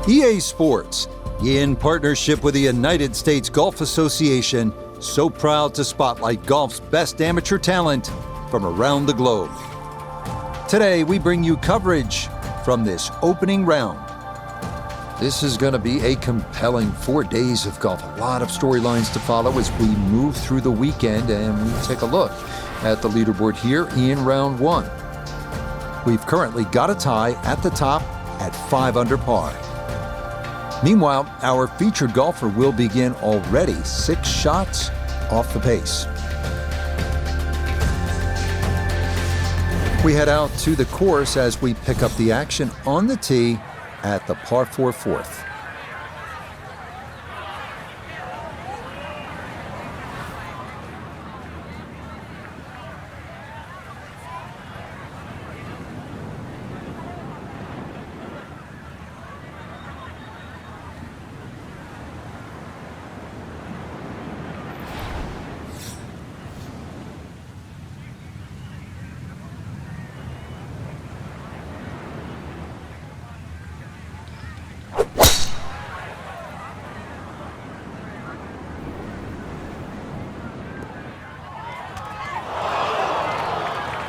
EA Sports, in partnership with the United States Golf Association, so proud to spotlight golf's best amateur talent from around the globe. Today, we bring you coverage from this opening round. This is going to be a compelling 4 days of golf. A lot of storylines to follow as we move through the weekend, and we take a look at the leaderboard here in round one. We've currently got a tie at the top at 5 under par. Meanwhile, our featured golfer will begin already 6 shots off the pace. We head out to the course as we pick up the action on the tee at the par 4 fourth.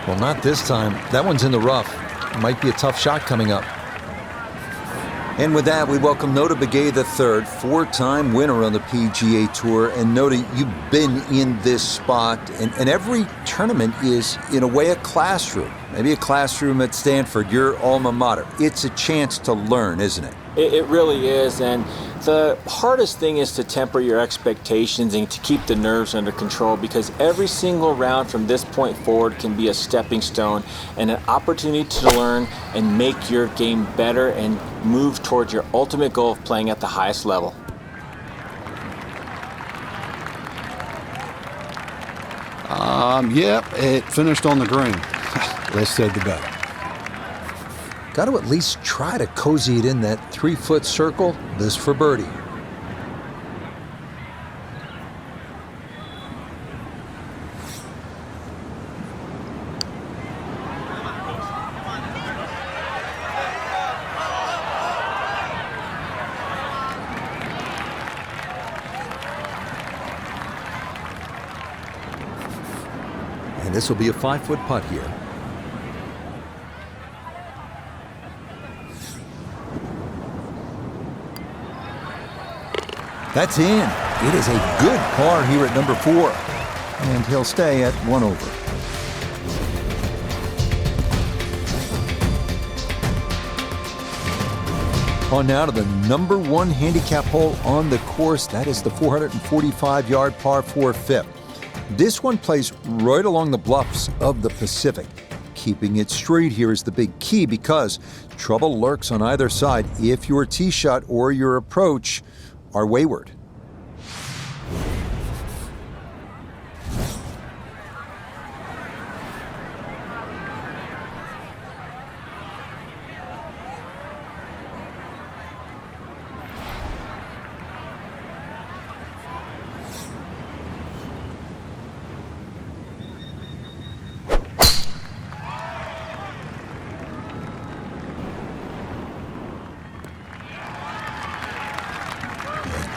Well, not this time. That one's in the rough. Might be a tough shot coming up. And with that, we welcome Nota Begay III, 4-time winner on the PGA Tour. And Nota, you've been in this spot, and every tournament is, in a way, a classroom. Maybe a classroom at Stanford, your alma mater. It's a chance to learn, isn't it? It really is, and the hardest thing is to temper your expectations and to keep the nerves under control, because every single round from this point forward can be a stepping stone and an opportunity to learn and make your game better and move towards your ultimate goal of playing at the highest level. Yep, it finished on the green. Less said the better. Got to at least try to cozy it in that 3-foot circle. This for birdie. And this will be a 5-foot putt here. That's in. It is a good par here at number 4. And he'll stay at 1 over. On now to the number 1 handicap hole on the course. That is the 445-yard par 4 fifth. This one plays right along the bluffs of the Pacific. Keeping it straight here is the big key, because trouble lurks on either side if your tee shot or your approach are wayward.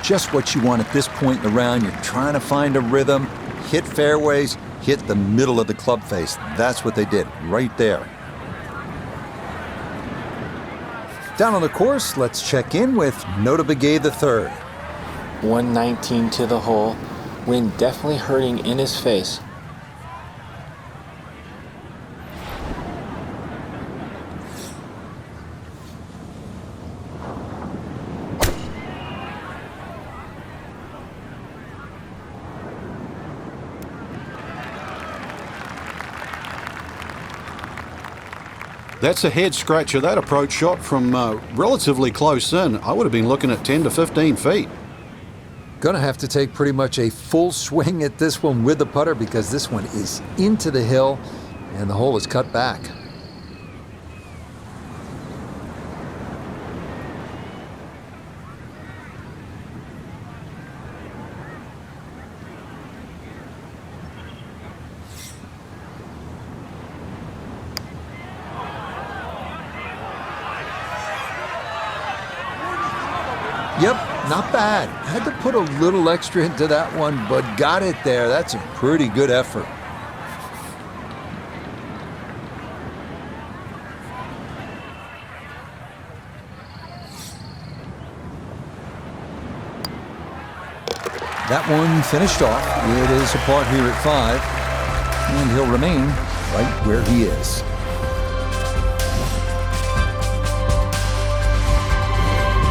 Just what you want at this point in the round. You're trying to find a rhythm, hit fairways, hit the middle of the club face. That's what they did right there. Down on the course, let's check in with Nota Begay III. 119 to the hole. Wind definitely hurting in his face. That's a head scratcher. That approach shot from relatively close in. I would have been looking at 10 to 15 feet. Gonna have to take pretty much a full swing at this one with the putter, because this one is into the hill and the hole is cut back. Yep, not bad. Had to put a little extra into that one, but got it there. That's a pretty good effort. That one finished off. It is a par here at 5, and he'll remain right where he is.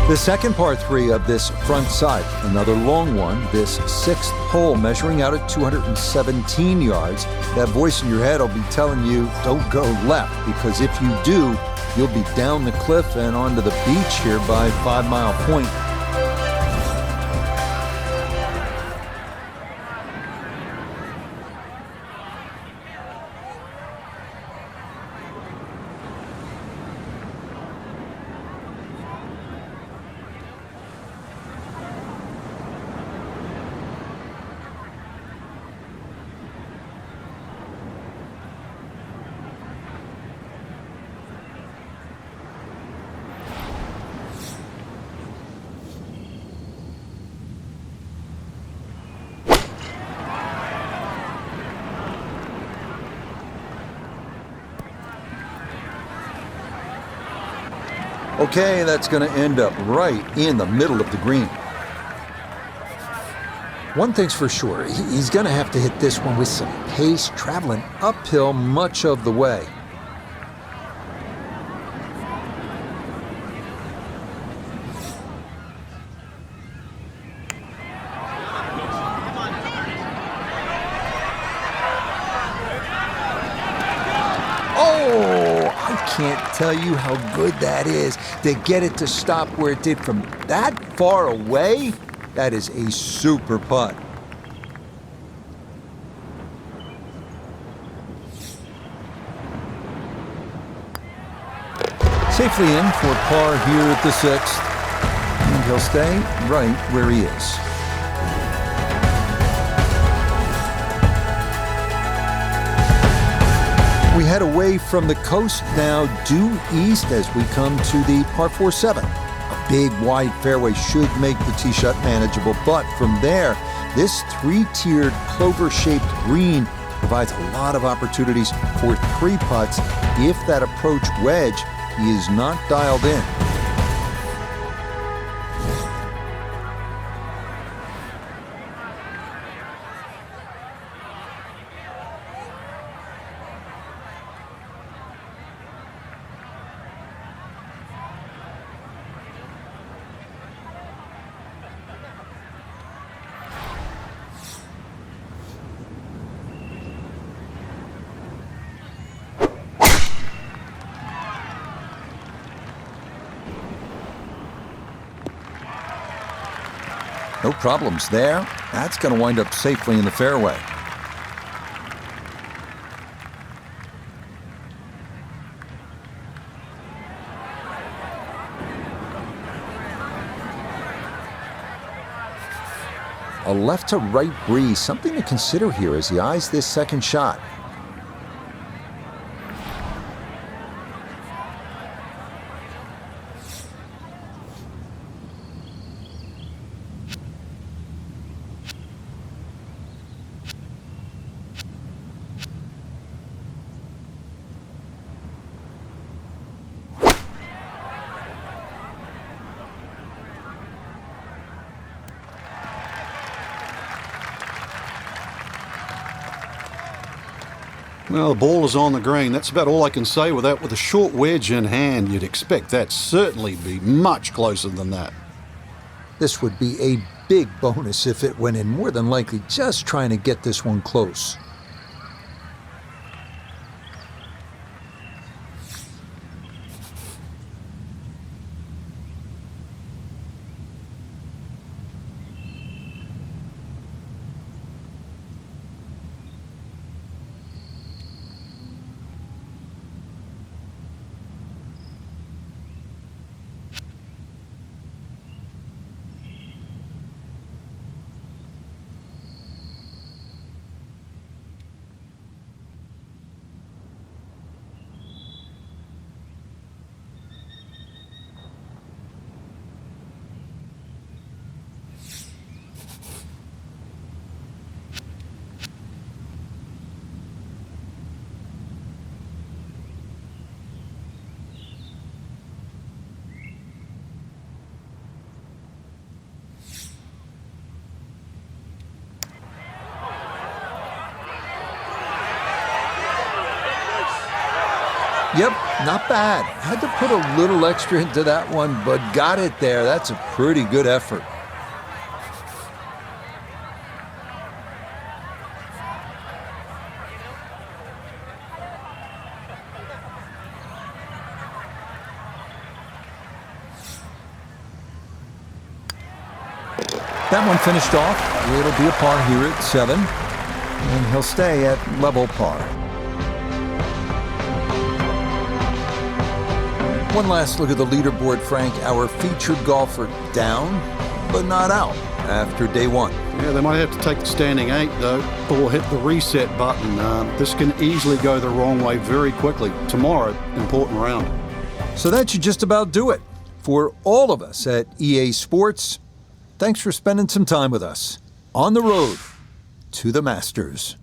The second par 3 of this front side, another long one, this 6th hole measuring out at 217 yards. That voice in your head will be telling you, don't go left, because if you do, you'll be down the cliff and onto the beach here by 5 Mile Point. Okay, that's going to end up right in the middle of the green. One thing's for sure, he's going to have to hit this one with some pace, traveling uphill much of the way. Can't tell you how good that is to get it to stop where it did from that far away. That is a super putt. Safely in for par here at the 6th, and he'll stay right where he is. We head away from the coast now due east as we come to the par 4-7. A big wide fairway should make the tee shot manageable, but from there, this 3-tiered clover-shaped green provides a lot of opportunities for 3 putts if that approach wedge is not dialed in. No problems there. That's going to wind up safely in the fairway. A left to right breeze, something to consider here as he eyes this second shot. Well, the ball is on the green. That's about all I can say with that. With a short wedge in hand, you'd expect that certainly be much closer than that. This would be a big bonus if it went in, more than likely just trying to get this one close. Yep, not bad. Had to put a little extra into that one, but got it there. That's a pretty good effort. That one finished off. It'll be a par here at 7, and he'll stay at level par. One last look at the leaderboard, Frank. Our featured golfer down, but not out after day 1. Yeah, they might have to take the standing 8, though, or hit the reset button. This can easily go the wrong way very quickly. Tomorrow, important round. So that should just about do it. For all of us at EA Sports, thanks for spending some time with us on the road to the Masters.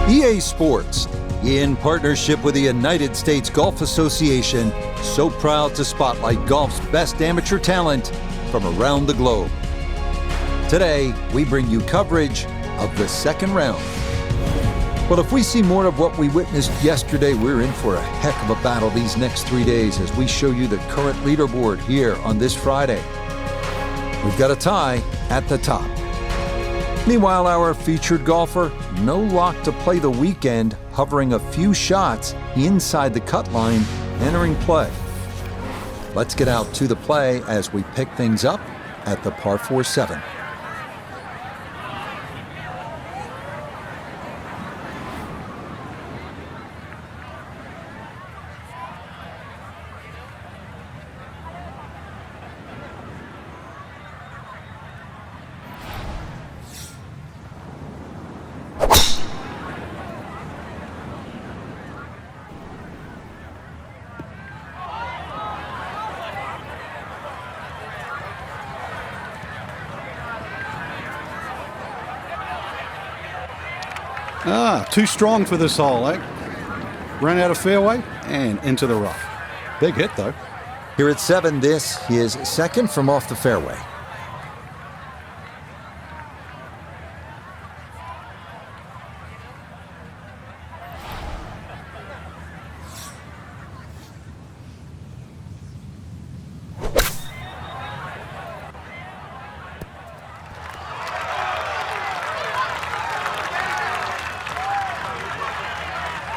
EA Sports, in partnership with the United States Golf Association, so proud to spotlight golf's best amateur talent from around the globe. Today, we bring you coverage of the second round. Well, if we see more of what we witnessed yesterday, we're in for a heck of a battle these next 3 days as we show you the current leaderboard here on this Friday. We've got a tie at the top. Meanwhile, our featured golfer, no lock to play the weekend, hovering a few shots inside the cut line, entering play. Let's get out to the play as we pick things up at the par 4-7. Too strong for this hole, eh? Ran out of fairway and into the rough. Big hit, though. Here at 7, this his second from off the fairway.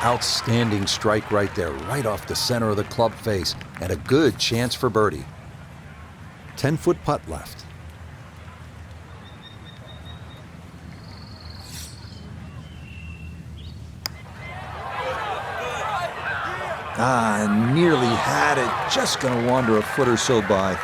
Outstanding strike right there, right off the center of the club face, and a good chance for birdie. 10-foot putt left. Nearly had it, just gonna wander a foot or so by.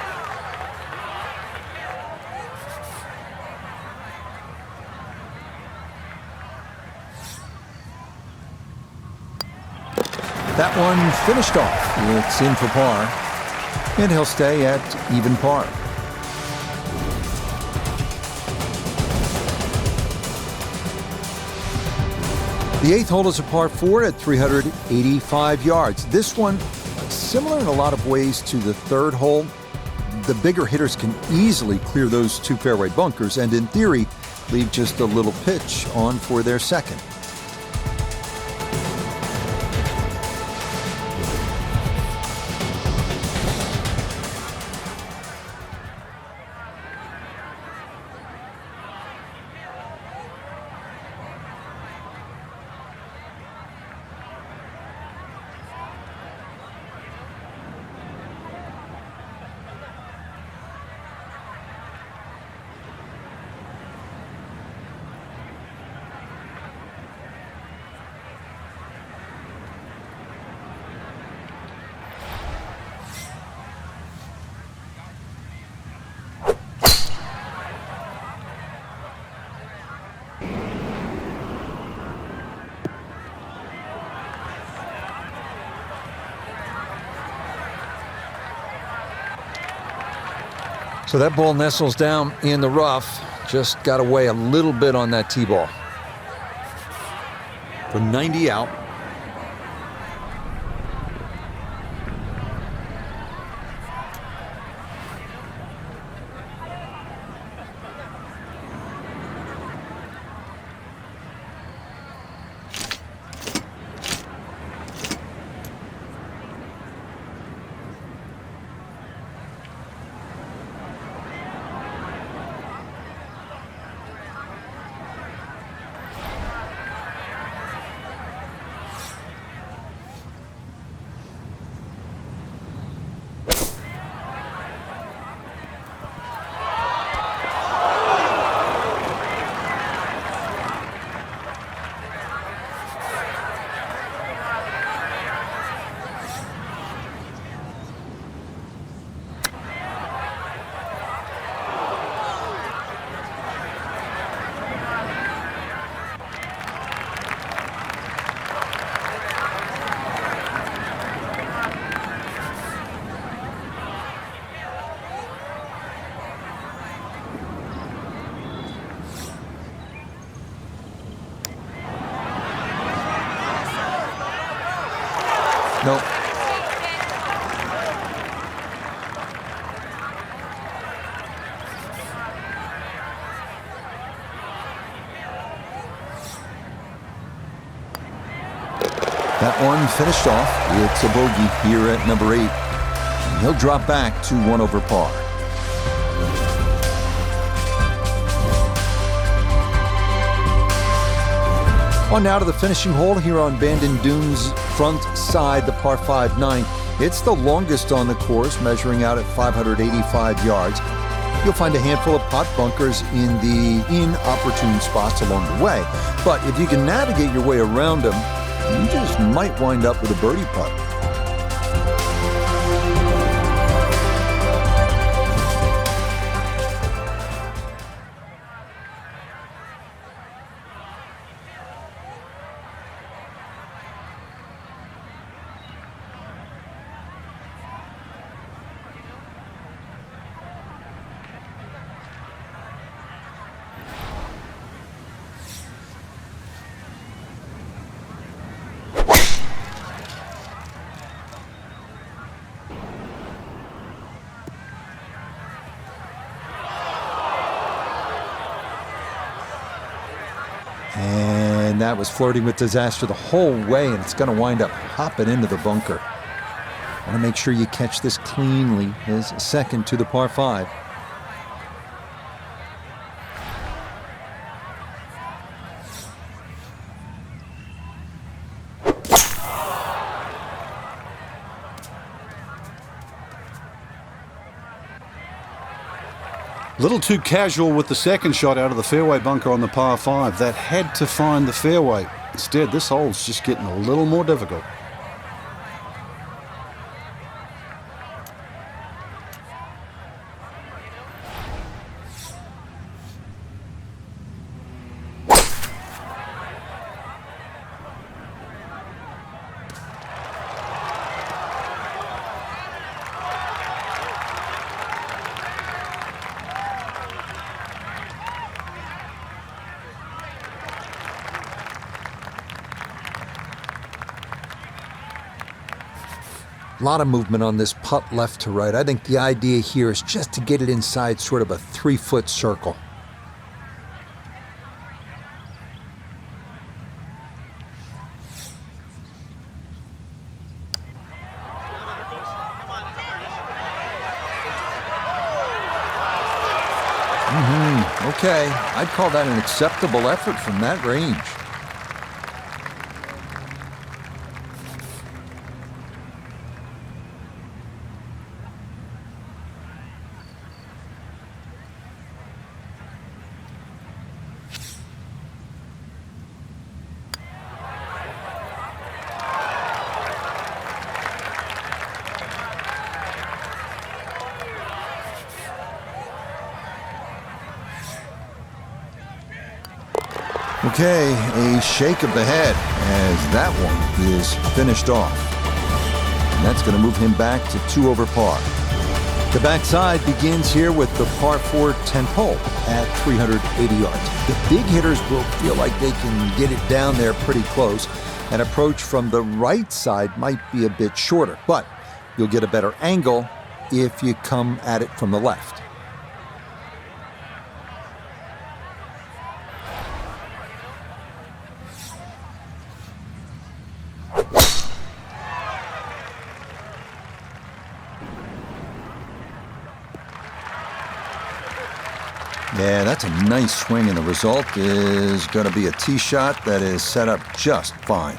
That one finished off. It's in for par, and he'll stay at even par. The 8th hole is a par 4 at 385 yards. This one, similar in a lot of ways to the 3rd hole. The bigger hitters can easily clear those 2 fairway bunkers and, in theory, leave just a little pitch on for their 2nd. So that ball nestles down in the rough. Just got to weigh a little bit on that tee ball. For 90 out. Nope. That one finished off. It's a bogey here at number 8. And he'll drop back to 1 over par. On now to the finishing hole here on Bandon Dunes' front side, the par 5-9. It's the longest on the course, measuring out at 585 yards. You'll find a handful of pot bunkers in the inopportune spots along the way. But if you can navigate your way around them, you just might wind up with a birdie putt. And that was flirting with disaster the whole way, and it's going to wind up hopping into the bunker. Want to make sure you catch this cleanly. His second to the par 5. Little too casual with the second shot out of the fairway bunker on the par 5. That had to find the fairway. Instead, this hole's just getting a little more difficult. A lot of movement on this putt left to right. I think the idea here is just to get it inside sort of a 3-foot circle. Okay, I'd call that an acceptable effort from that range. Okay, a shake of the head as that one is finished off. And that's going to move him back to 2 over par. The backside begins here with the par 4 10th hole at 380 yards. The big hitters will feel like they can get it down there pretty close. An approach from the right side might be a bit shorter, but you'll get a better angle if you come at it from the left. Yeah, that's a nice swing, and the result is going to be a tee shot that is set up just fine.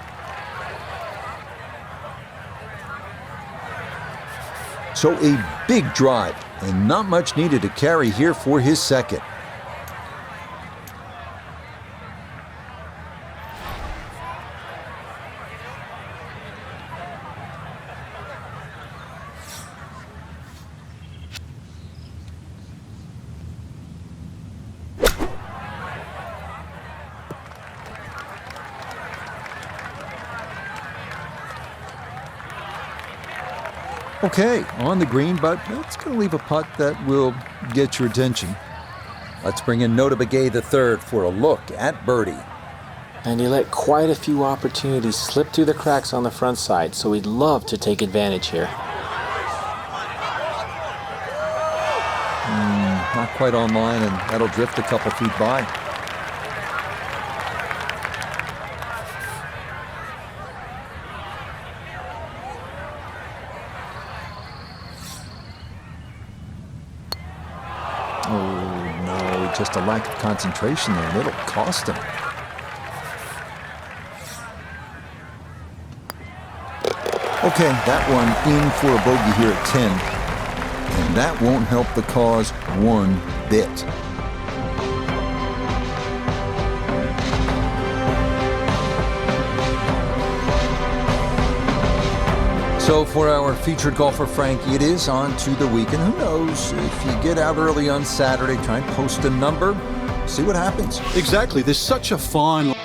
So a big drive, and not much needed to carry here for his second. Okay, on the green, but it's going to leave a putt that will get your attention. Let's bring in Nota Begay III for a look at birdie. And he let quite a few opportunities slip through the cracks on the front side, so he'd love to take advantage here. Not quite online, and that'll drift a couple feet by. Just a lack of concentration there. It'll cost him. Okay, that one in for a bogey here at 10. And that won't help the cause one bit. So for our featured golfer, Frankie, it is on to the weekend. Who knows? If you get out early on Saturday, try and post a number, see what happens. Exactly. There's such a fine line.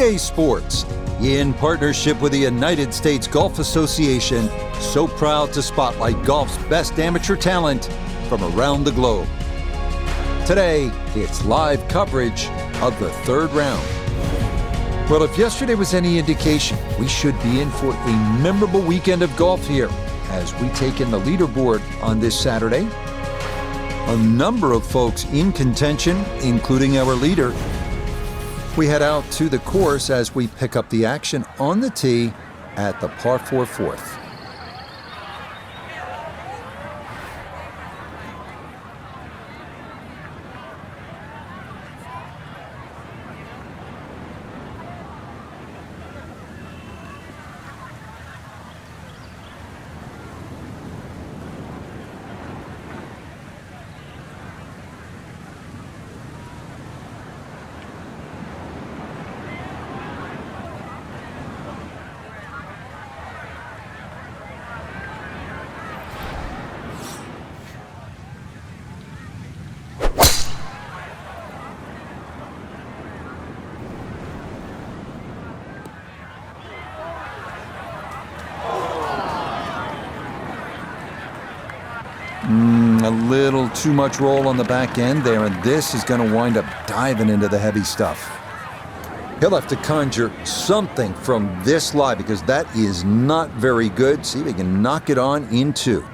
PGA Sports, in partnership with the United States Golf Association, so proud to spotlight golf's best amateur talent from around the globe. Today, it's live coverage of the third round. Well, if yesterday was any indication, we should be in for a memorable weekend of golf here as we take in the leaderboard on this Saturday. A number of folks in contention, including our leader. We head out to the course as we pick up the action on the tee at the par 4 fourth. A little too much roll on the back end there, and this is going to wind up diving into the heavy stuff. He'll have to conjure something from this lie because that is not very good. See if he can knock it on in two.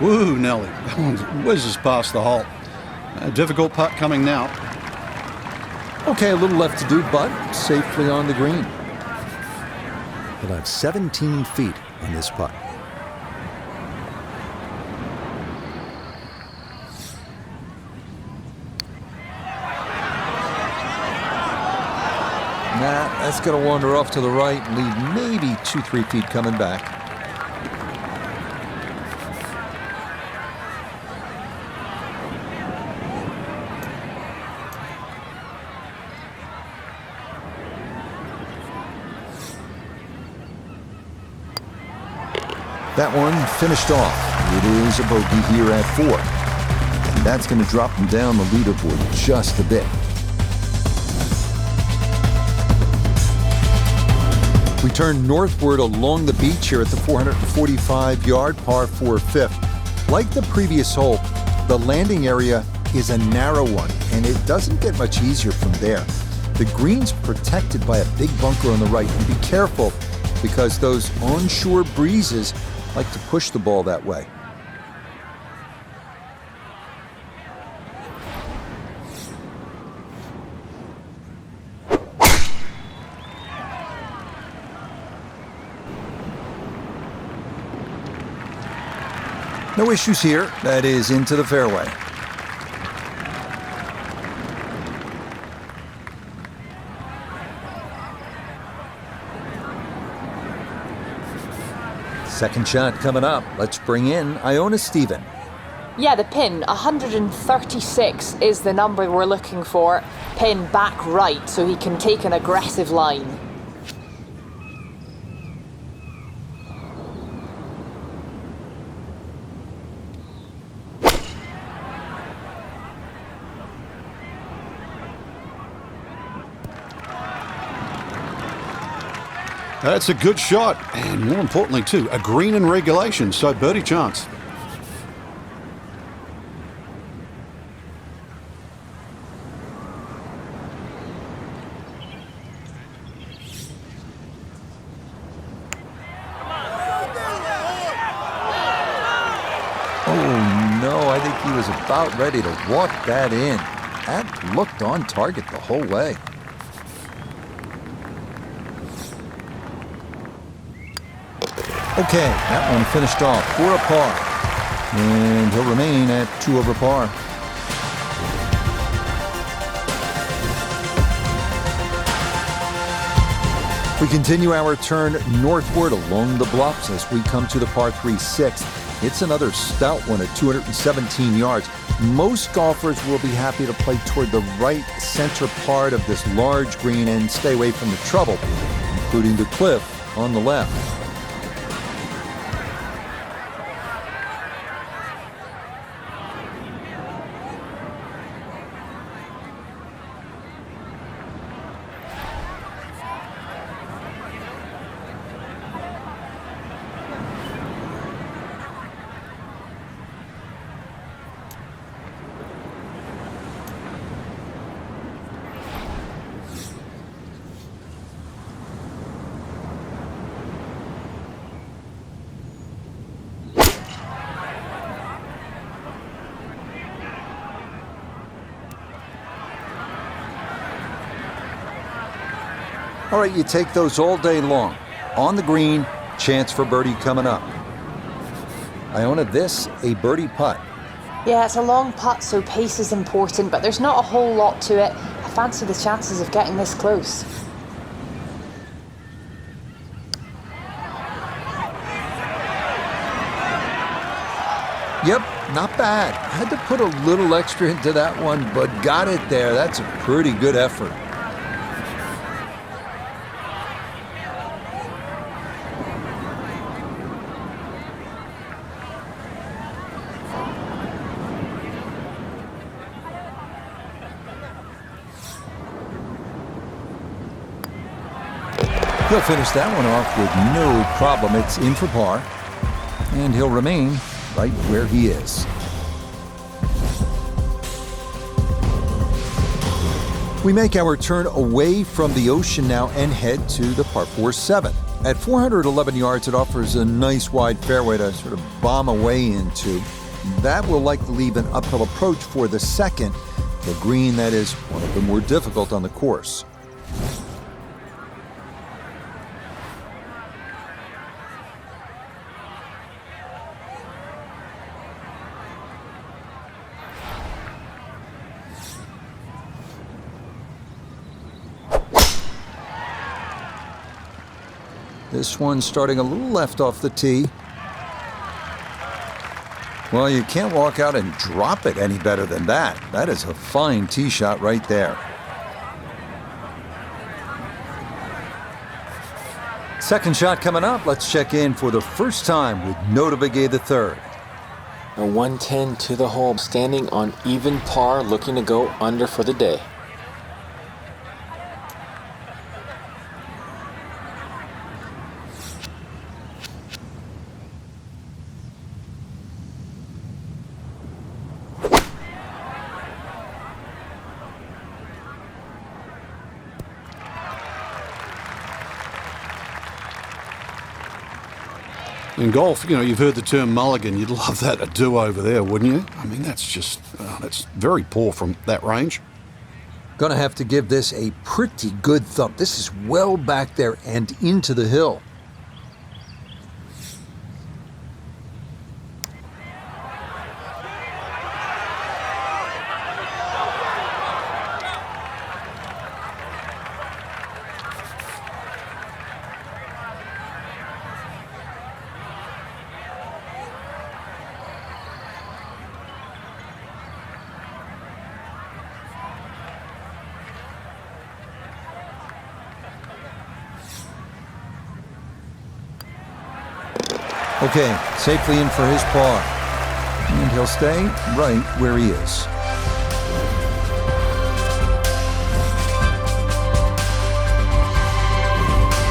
Woo, Nelly. Whizzes past the hole. A difficult putt coming now. Okay, a little left to do, but safely on the green. He'll have 17 feet on this putt. That's going to wander off to the right and leave maybe 2-3 feet coming back. That one finished off. It is a bogey here at 4. And that's going to drop him down the leaderboard just a bit. We turn northward along the beach here at the 445-yard par 4 fifth. Like the previous hole, the landing area is a narrow one, and it doesn't get much easier from there. The green's protected by a big bunker on the right, and be careful because those onshore breezes like to push the ball that way. No issues here. That is into the fairway. Second shot coming up. Let's bring in Iona Stephen. Yeah, the pin, 136 is the number we're looking for. Pin back right so he can take an aggressive line. That's a good shot, and more importantly too, a green in regulation, so birdie chance. Oh no, I think he was about ready to walk that in. That looked on target the whole way. Okay, that one finished off for a par. And he'll remain at 2 over par. We continue our turn northward along the bluffs as we come to the par 3 6th. It's another stout one at 217 yards. Most golfers will be happy to play toward the right center part of this large green and stay away from the trouble, including the cliff on the left. All right, you take those all day long. On the green, chance for birdie coming up. Iona, this a birdie putt. Yeah, it's a long putt, so pace is important, but there's not a whole lot to it. I fancy the chances of getting this close. Yep, not bad. Had to put a little extra into that one, but got it there. That's a pretty good effort. He'll finish that one off with no problem. It's in for par, and he'll remain right where he is. We make our turn away from the ocean now and head to the par 4 7. At 411 yards, it offers a nice wide fairway to sort of bomb away into. That will likely leave an uphill approach for the second, the green that is one of the more difficult on the course. This one starting a little left off the tee. Well, you can't walk out and drop it any better than that. That is a fine tee shot right there. Second shot coming up. Let's check in for the first time with Notavigay III. A 110 to the hole, standing on even par, looking to go under for the day. In golf, you know, you've heard the term mulligan. You'd love that, a do-over there, wouldn't you? I mean, that's just, that's very poor from that range. Gonna have to give this a pretty good thump. This is well back there and into the hill. Okay, safely in for his par. And he'll stay right where he is.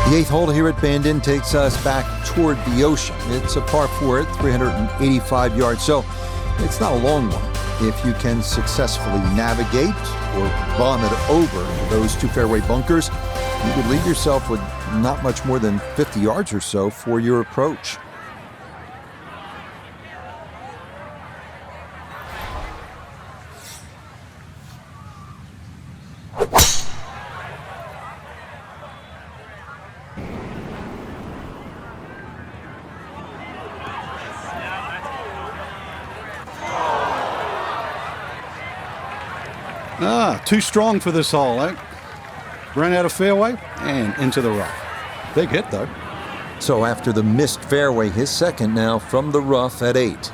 The eighth hole here at Bandon takes us back toward the ocean. It's a par 4 at 385 yards, so it's not a long one. If you can successfully navigate or bomb it over those two fairway bunkers, you could leave yourself with not much more than 50 yards or so for your approach. Too strong for this hole, eh? Ran out of fairway and into the rough. Big hit, though. So after the missed fairway, his second now from the rough at 8.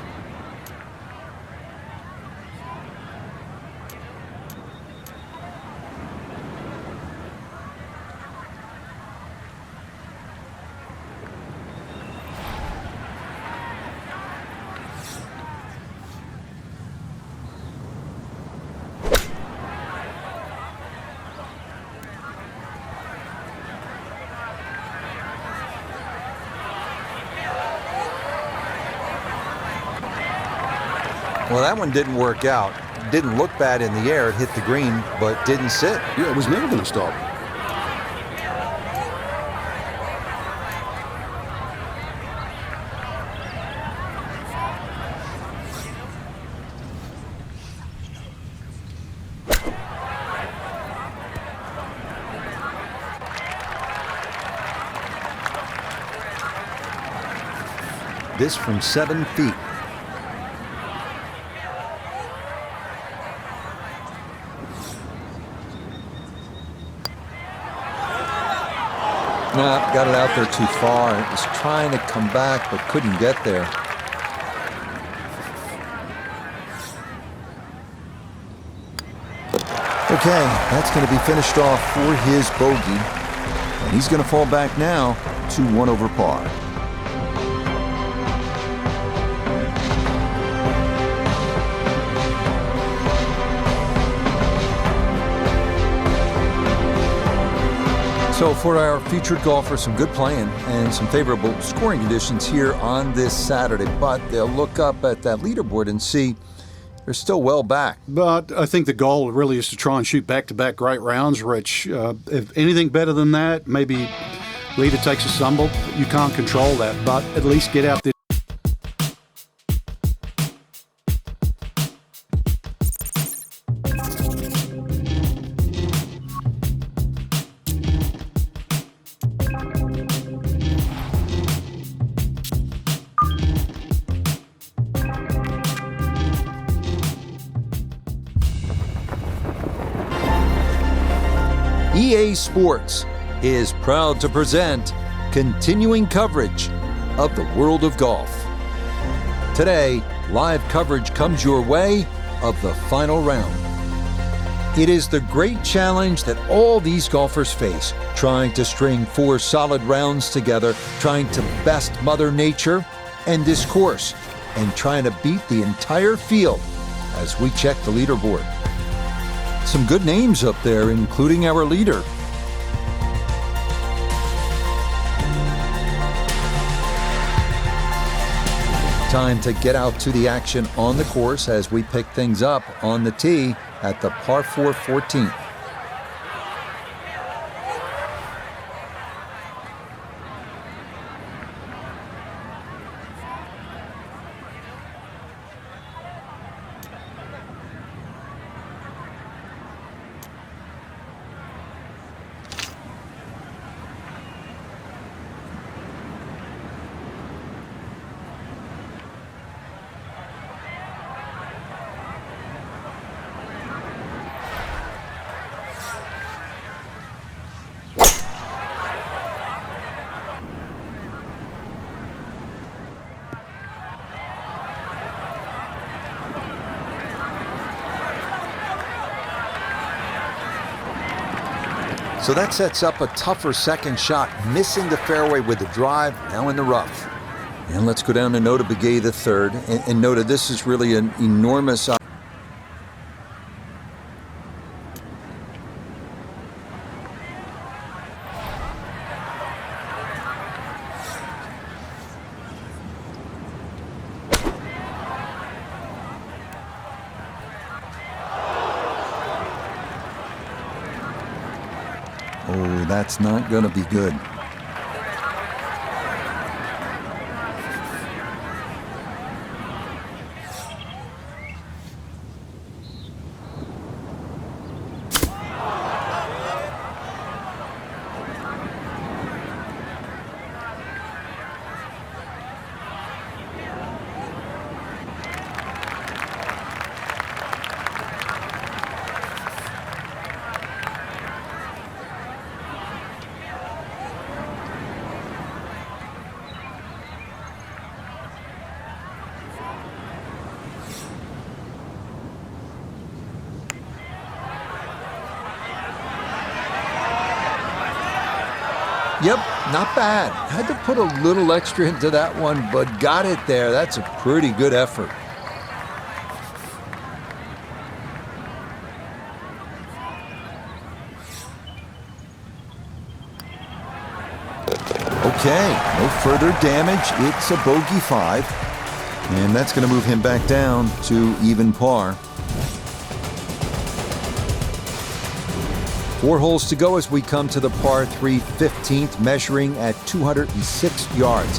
Well, that one didn't work out. Didn't look bad in the air. It hit the green, but didn't sit. Yeah, it was never going to stop. This from 7 feet. Nah, got it out there too far. It was trying to come back, but couldn't get there. Okay, that's going to be finished off for his bogey. And he's going to fall back now to 1 over par. So for our featured golfers, some good playing and some favorable scoring conditions here on this Saturday. But they'll look up at that leaderboard and see they're still well back. But I think the goal really is to try and shoot back-to-back great rounds, Rich. If anything better than that, maybe leader takes a stumble. You can't control that, but at least get out there. EA Sports is proud to present continuing coverage of the world of golf. Today, live coverage comes your way of the final round. It is the great challenge that all these golfers face, trying to string 4 solid rounds together, trying to best Mother Nature and this course, and trying to beat the entire field as we check the leaderboard. Some good names up there, including our leader. Time to get out to the action on the course as we pick things up on the tee at the par 4 14th. So that sets up a tougher second shot, missing the fairway with the drive, now in the rough. And let's go down to Nota Begay the third. And Nota, this is really an enormous Oh, that's not going to be good. Yep, not bad. Had to put a little extra into that one, but got it there. That's a pretty good effort. Okay, no further damage. It's a bogey 5. And that's going to move him back down to even par. 4 holes to go as we come to the par 3 15th, measuring at 206 yards.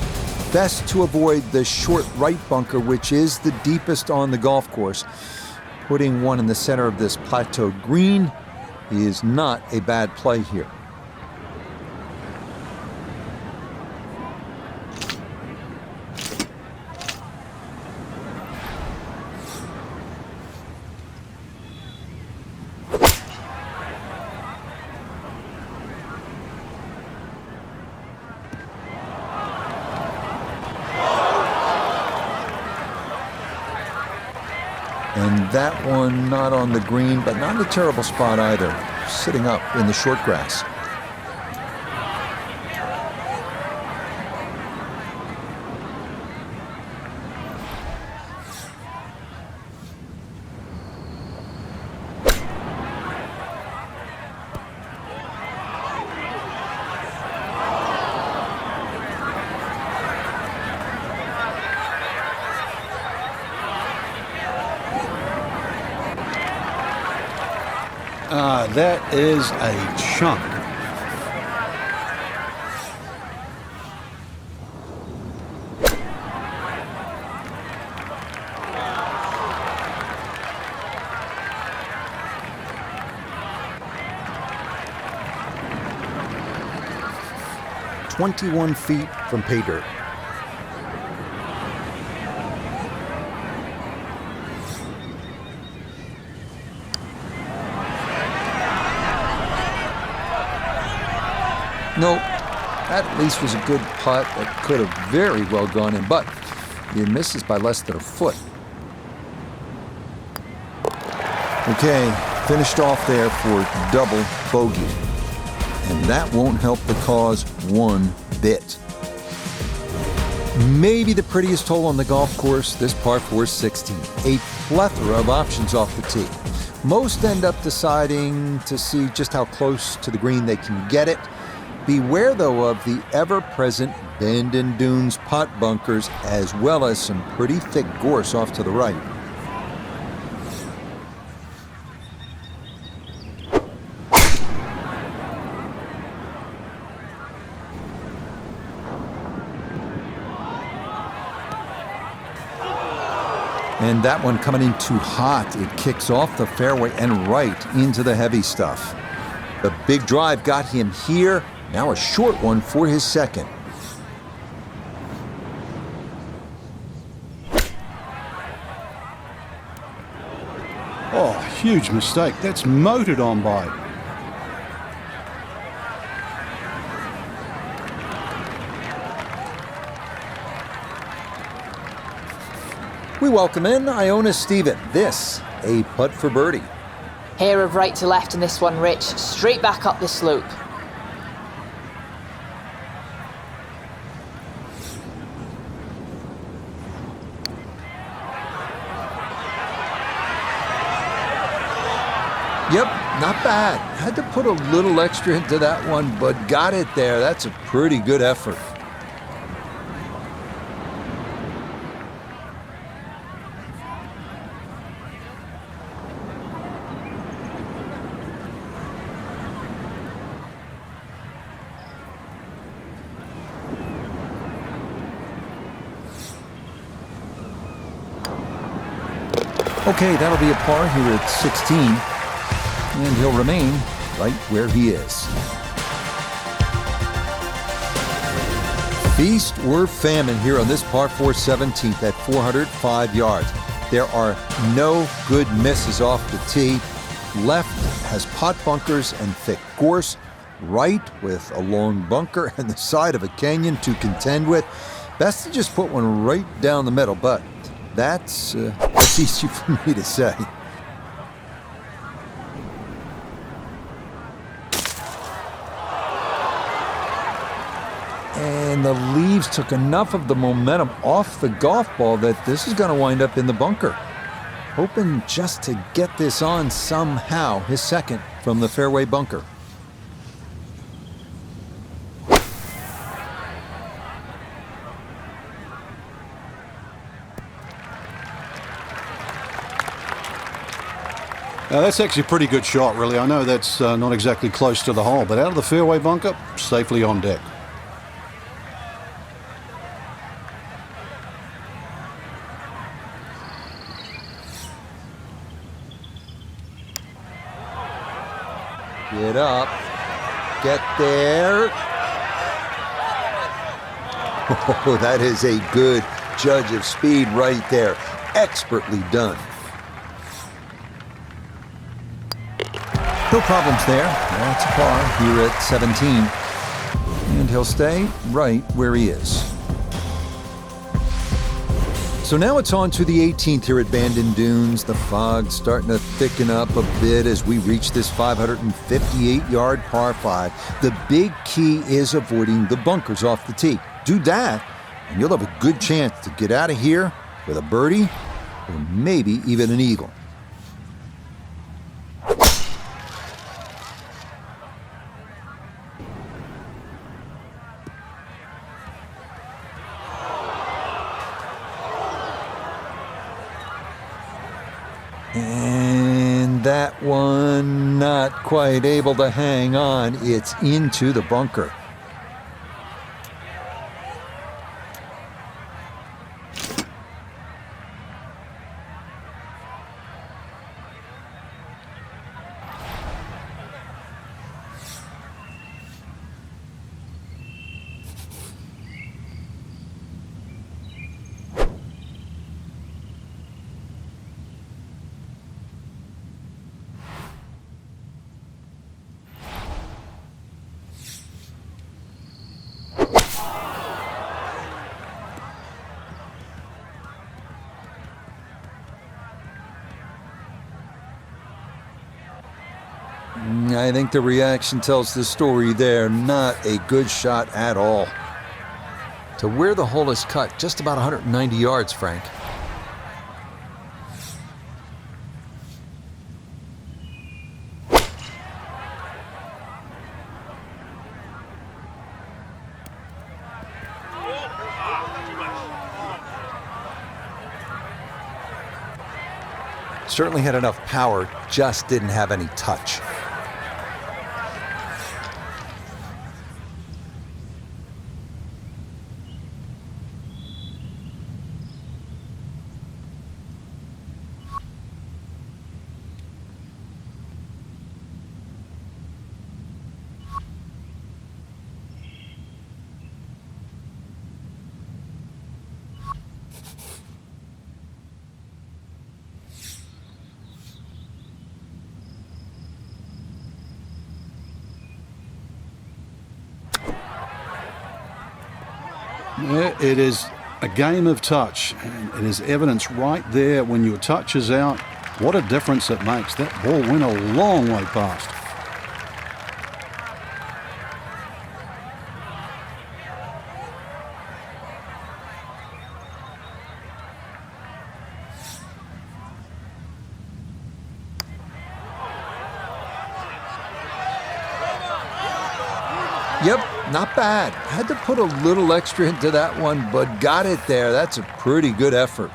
Best to avoid the short right bunker, which is the deepest on the golf course. Putting one in the center of this plateau green is not a bad play here. And that one not on the green, but not in a terrible spot either. Sitting up in the short grass. That is a chunk. "21 feet from pay dirt." Nope, that at least was a good putt that could have very well gone in, but he misses by less than a foot. Okay, finished off there for double bogey. And that won't help the cause one bit. Maybe the prettiest hole on the golf course, this par 4 16. A plethora of options off the tee. Most end up deciding to see just how close to the green they can get it. Beware, though, of the ever-present bend and dunes pot bunkers, as well as some pretty thick gorse off to the right. And that one coming in too hot. It kicks off the fairway and right into the heavy stuff. The big drive got him here. Now a short one for his second. Oh, huge mistake. That's motored on by. We welcome in Iona Steven. This, a putt for birdie. Hair of right to left in this one, Rich. Straight back up the slope. Yep, not bad. Had to put a little extra into that one, but got it there. That's a pretty good effort. Okay, that'll be a par here at 16. And he'll remain right where he is. Feast or famine here on this par 4 17th at 405 yards. There are no good misses off the tee. Left has pot bunkers and thick gorse. Right with a long bunker and the side of a canyon to contend with. Best to just put one right down the middle, but that's easy for me to say. And the leaves took enough of the momentum off the golf ball that this is going to wind up in the bunker. Hoping just to get this on somehow, his second from the fairway bunker. That's actually a pretty good shot, really. I know that's not exactly close to the hole, but out of the fairway bunker, safely on deck. Get up. Get there. Oh, that is a good judge of speed right there. Expertly done. No problems there. That's a par here at 17. And he'll stay right where he is. So now it's on to the 18th here at Bandon Dunes. The fog's starting to thicken up a bit as we reach this 558-yard par 5. The big key is avoiding the bunkers off the tee. Do that, and you'll have a good chance to get out of here with a birdie or maybe even an eagle. And that one not quite able to hang on. It's into the bunker. I think the reaction tells the story there. Not a good shot at all. To where the hole is cut, just about 190 yards, Frank. Certainly had enough power, just didn't have any touch. Yeah, it is a game of touch, and it is evidence right there when your touch is out. What a difference it makes. That ball went a long way past. Yep, not bad. Had to put a little extra into that one, but got it there. That's a pretty good effort.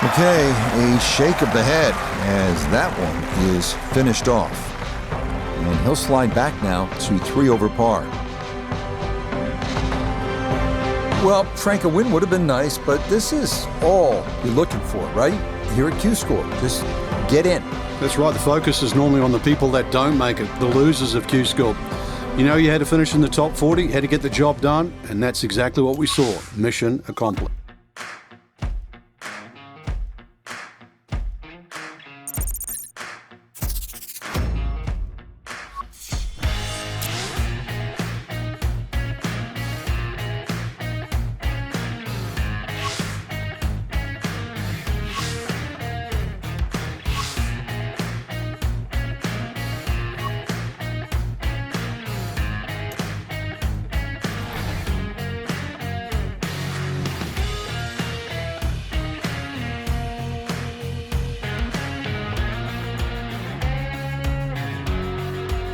Okay, a shake of the head as that one is finished off. And he'll slide back now to 3 over par. Well, Frank, a win would have been nice, but this is all you're looking for, right? Here at Q-Score, just get in. That's right. The focus is normally on the people that don't make it, the losers of Q-Score. You know, you had to finish in the top 40, had to get the job done, and that's exactly what we saw. Mission accomplished.